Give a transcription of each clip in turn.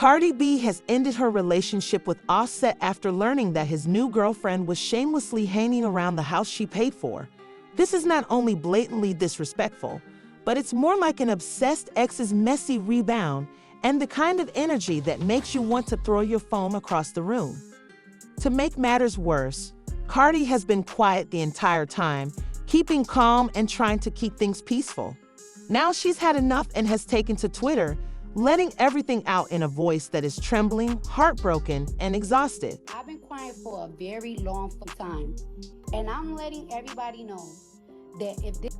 Cardi B has ended her relationship with Offset after learning that his new girlfriend was shamelessly hanging around the house she paid for. This is not only blatantly disrespectful, but it's more like an obsessed ex's messy rebound and the kind of energy that makes you want to throw your phone across the room. To make matters worse, Cardi has been quiet the entire time, keeping calm and trying to keep things peaceful. Now she's had enough and has taken to Twitter, letting everything out in a voice that is trembling, heartbroken, and exhausted. I've been crying for a very long time, and I'm letting everybody know that if this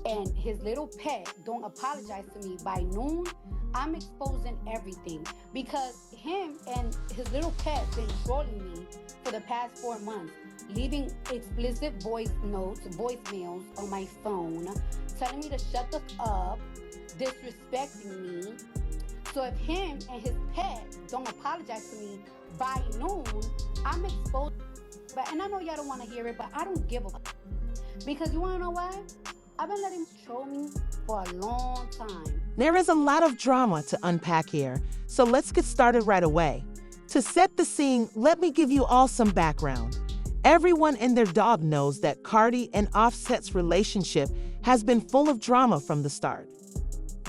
and his little pet don't apologize to me by noon, I'm exposing everything, because him and his little pet been trolling me for the past 4 months, leaving explicit voice notes, voicemails on my phone, telling me to shut the f up, disrespecting me. So if him and his pet don't apologize to me by noon, I'm exposed. And I know y'all don't want to hear it, but I don't give a f, because you want to know why? I've been letting him troll me for a long time. There is a lot of drama to unpack here, so let's get started right away. To set the scene, let me give you all some background. Everyone and their dog knows that Cardi and Offset's relationship has been full of drama from the start.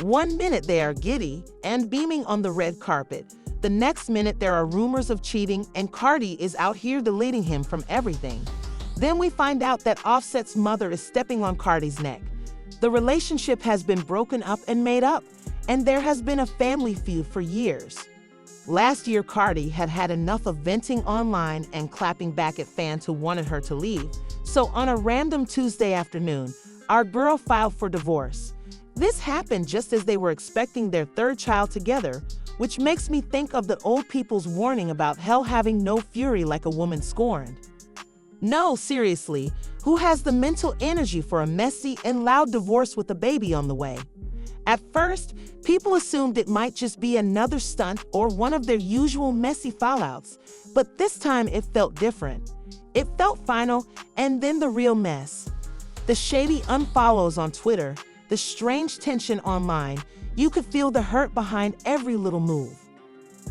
One minute they are giddy and beaming on the red carpet. The next minute there are rumors of cheating and Cardi is out here deleting him from everything. Then we find out that Offset's mother is stepping on Cardi's neck. The relationship has been broken up and made up, and there has been a family feud for years. Last year, Cardi had had enough of venting online and clapping back at fans who wanted her to leave. So on a random Tuesday afternoon, our girl filed for divorce. This happened just as they were expecting their third child together, which makes me think of the old people's warning about hell having no fury like a woman scorned. No, seriously, who has the mental energy for a messy and loud divorce with a baby on the way? At first, people assumed it might just be another stunt or one of their usual messy fallouts, but this time it felt different. It felt final, and then the real mess. The shady unfollows on Twitter, the strange tension online, you could feel the hurt behind every little move.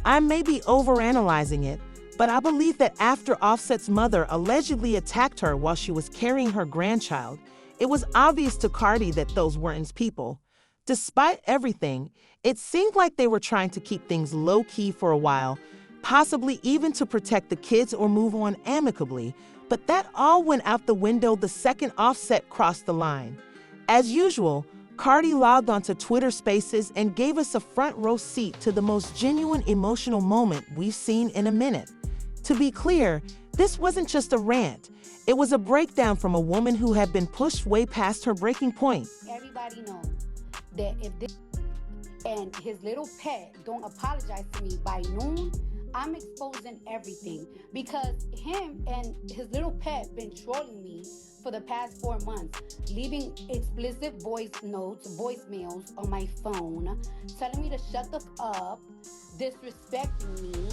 I may be overanalyzing it, but I believe that after Offset's mother allegedly attacked her while she was carrying her grandchild, it was obvious to Cardi that those weren't people. Despite everything, it seemed like they were trying to keep things low-key for a while, possibly even to protect the kids or move on amicably, but that all went out the window the second Offset crossed the line. As usual, Cardi logged onto Twitter Spaces and gave us a front-row seat to the most genuine emotional moment we've seen in a minute. To be clear, this wasn't just a rant. It was a breakdown from a woman who had been pushed way past her breaking point. Everybody knows that if this and his little pet don't apologize to me by noon, I'm exposing everything, because him and his little pet been trolling me for the past 4 months, leaving explicit voice notes, voicemails on my phone, telling me to shut the f up, disrespecting me.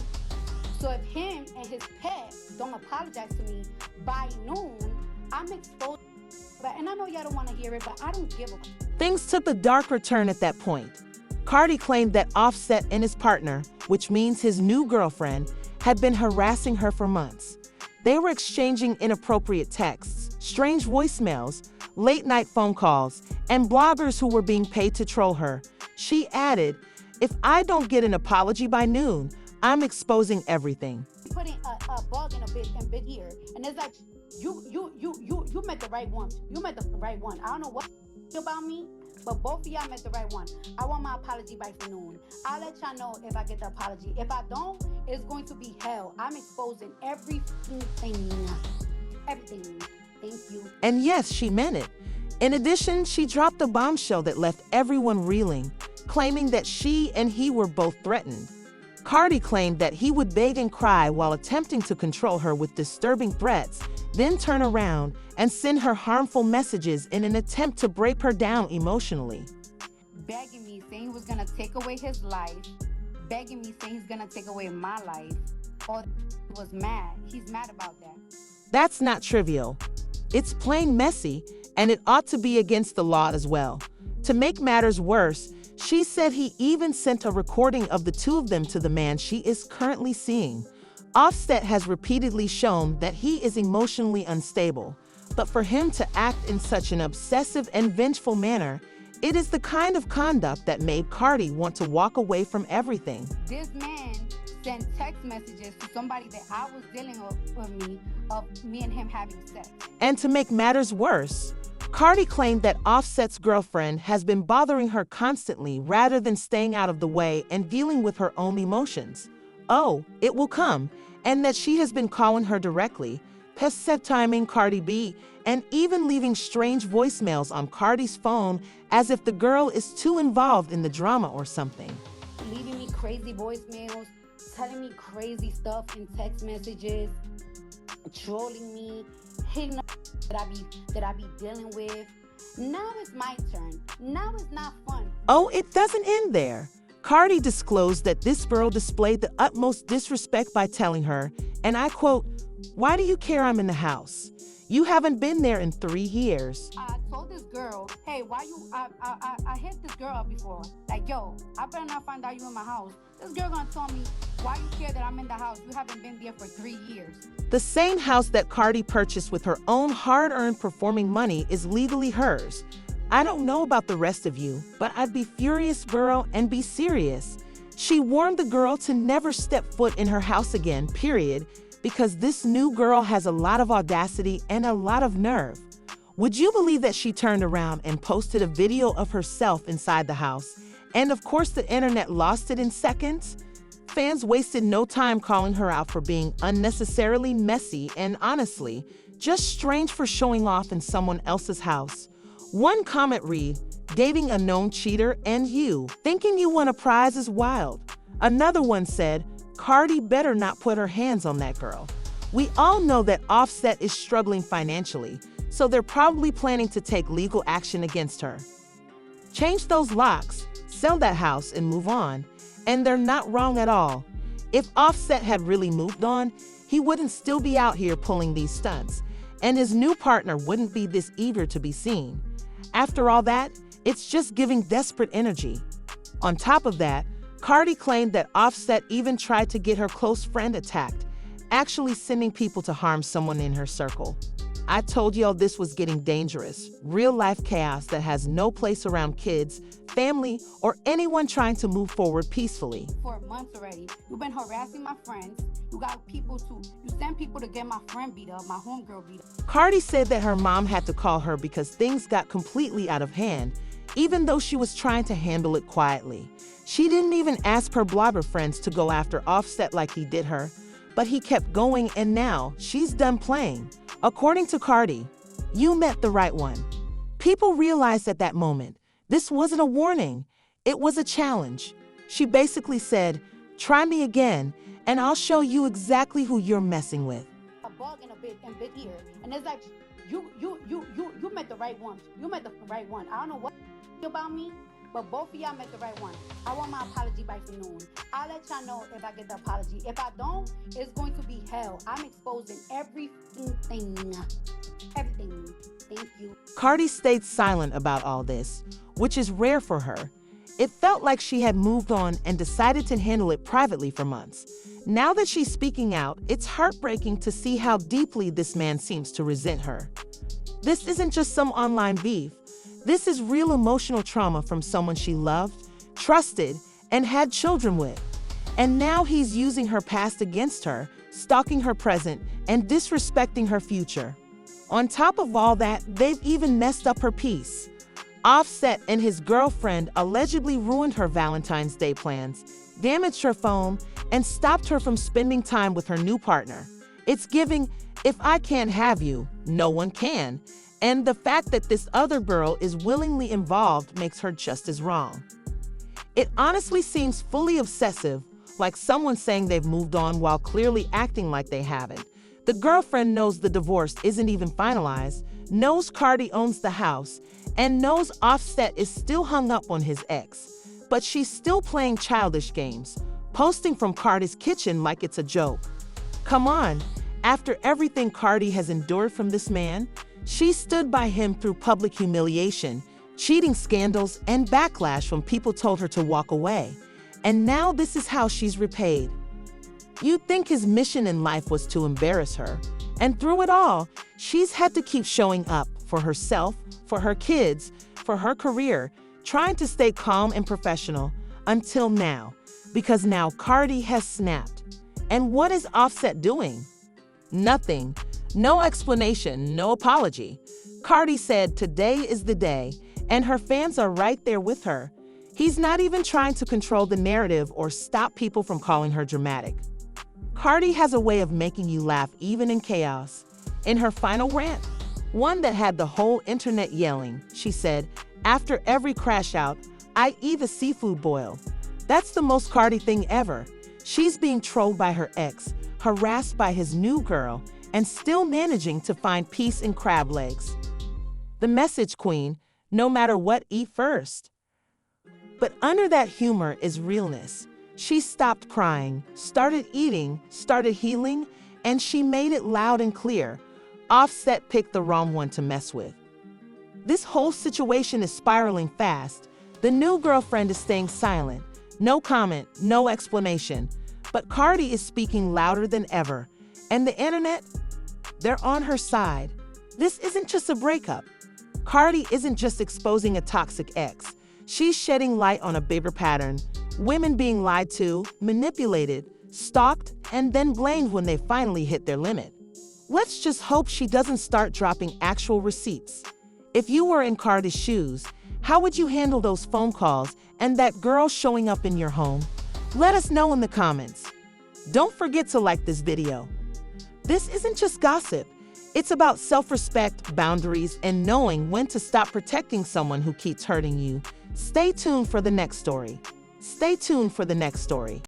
So if him and his pet don't apologize to me by noon, I'm exposed. And I know y'all don't want to hear it, but I don't give a f. Things took a darker turn at that point. Cardi claimed that Offset and his partner, which means his new girlfriend, had been harassing her for months. They were exchanging inappropriate texts, strange voicemails, late-night phone calls, and bloggers who were being paid to troll her. She added, "If I don't get an apology by noon, I'm exposing everything." Putting a bug in a big ear, and it's like, you met the right one. You met the right one. I don't know what about me, but both of y'all met the right one. I want my apology by noon. I'll let y'all know if I get the apology. If I don't, it's going to be hell. I'm exposing everything. Everything. Thank you. And yes, she meant it. In addition, she dropped a bombshell that left everyone reeling, claiming that she and he were both threatened. Cardi claimed that he would beg and cry while attempting to control her with disturbing threats, then turn around and send her harmful messages in an attempt to break her down emotionally. Begging me, saying he was gonna take away his life, begging me, saying he's gonna take away my life. Or was mad. He's mad about that. That's not trivial. It's plain messy, and it ought to be against the law as well. To make matters worse, She said he even sent a recording of the two of them to the man she is currently seeing. Offset has repeatedly shown that he is emotionally unstable, but for him to act in such an obsessive and vengeful manner, it is the kind of conduct that made Cardi want to walk away from everything. This man sent text messages to somebody that I was dealing with of me and him having sex. And to make matters worse, Cardi claimed that Offset's girlfriend has been bothering her constantly rather than staying out of the way and dealing with her own emotions. Oh, it will come, and that she has been calling her directly, timing Cardi B, and even leaving strange voicemails on Cardi's phone as if the girl is too involved in the drama or something. Leaving me crazy voicemails, telling me crazy stuff in text messages, trolling me, hitting up that I be dealing with. Now it's my turn. Now it's not fun. Oh, it doesn't end there. Cardi disclosed that this girl displayed the utmost disrespect by telling her, and I quote, "Why do you care I'm in the house? You haven't been there in 3 years." I told this girl, hey, why you, I hit this girl up before. Like, yo, I better not find out you in my house. This girl gonna tell me, why you care that I'm in the house? You haven't been there for 3 years. The same house that Cardi purchased with her own hard-earned performing money is legally hers. I don't know about the rest of you, but I'd be furious, girl, and be serious. She warned the girl to never step foot in her house again, period, because this new girl has a lot of audacity and a lot of nerve. Would you believe that she turned around and posted a video of herself inside the house? And of course, the internet lost it in seconds. Fans wasted no time calling her out for being unnecessarily messy and honestly, just strange for showing off in someone else's house. One comment read, "Dating a known cheater and you, thinking you won a prize is wild." Another one said, "Cardi better not put her hands on that girl." We all know that Offset is struggling financially, so they're probably planning to take legal action against her. Change those locks, sell that house, and move on. And they're not wrong at all. If Offset had really moved on, he wouldn't still be out here pulling these stunts, and his new partner wouldn't be this eager to be seen. After all that, it's just giving desperate energy. On top of that, Cardi claimed that Offset even tried to get her close friend attacked, actually sending people to harm someone in her circle. I told y'all this was getting dangerous, real-life chaos that has no place around kids, family, or anyone trying to move forward peacefully. For months already, you've been harassing my friends. You send people to get my friend beat up, my homegirl beat up. Cardi said that her mom had to call her because things got completely out of hand, even though she was trying to handle it quietly. She didn't even ask her blogger friends to go after Offset like he did her, but he kept going, and now she's done playing. According to Cardi, "You met the right one." People realized at that moment, this wasn't a warning, it was a challenge. She basically said, "Try me again, and I'll show you exactly who you're messing with." A bug in a big ear, and it's like, you met the right one. You met the right one. I don't know what about me, but both of y'all met the right one. I want my apology by noon. I'll let y'all know if I get the apology. If I don't, it's going to be hell. I'm exposing everything. Everything. Thank you. Cardi stayed silent about all this, which is rare for her. It felt like she had moved on and decided to handle it privately for months. Now that she's speaking out, it's heartbreaking to see how deeply this man seems to resent her. This isn't just some online beef. This is real emotional trauma from someone she loved, trusted, and had children with. And now he's using her past against her, stalking her present, and disrespecting her future. On top of all that, they've even messed up her peace. Offset and his girlfriend allegedly ruined her Valentine's Day plans, damaged her phone, and stopped her from spending time with her new partner. It's giving, if I can't have you, no one can. And the fact that this other girl is willingly involved makes her just as wrong. It honestly seems fully obsessive, like someone saying they've moved on while clearly acting like they haven't. The girlfriend knows the divorce isn't even finalized, knows Cardi owns the house, and knows Offset is still hung up on his ex. But she's still playing childish games, posting from Cardi's kitchen like it's a joke. Come on, after everything Cardi has endured from this man, she stood by him through public humiliation, cheating scandals, and backlash when people told her to walk away. And now this is how she's repaid. You'd think his mission in life was to embarrass her. And through it all, she's had to keep showing up for herself, for her kids, for her career, trying to stay calm and professional until now, because now Cardi has snapped. And what is Offset doing? Nothing. No explanation, no apology. Cardi said today is the day, and her fans are right there with her. He's not even trying to control the narrative or stop people from calling her dramatic. Cardi has a way of making you laugh even in chaos. In her final rant, one that had the whole internet yelling, she said, "After every crash out, I eat a seafood boil." That's the most Cardi thing ever. She's being trolled by her ex, harassed by his new girl, and still managing to find peace in crab legs. The message, queen, no matter what, eat first. But under that humor is realness. She stopped crying, started eating, started healing, and she made it loud and clear. Offset picked the wrong one to mess with. This whole situation is spiraling fast. The new girlfriend is staying silent. No comment, no explanation. But Cardi is speaking louder than ever. And the internet? They're on her side. This isn't just a breakup. Cardi isn't just exposing a toxic ex. She's shedding light on a bigger pattern. Women being lied to, manipulated, stalked, and then blamed when they finally hit their limit. Let's just hope she doesn't start dropping actual receipts. If you were in Cardi's shoes, how would you handle those phone calls and that girl showing up in your home? Let us know in the comments. Don't forget to like this video. This isn't just gossip. It's about self-respect, boundaries, and knowing when to stop protecting someone who keeps hurting you. Stay tuned for the next story. Stay tuned for the next story.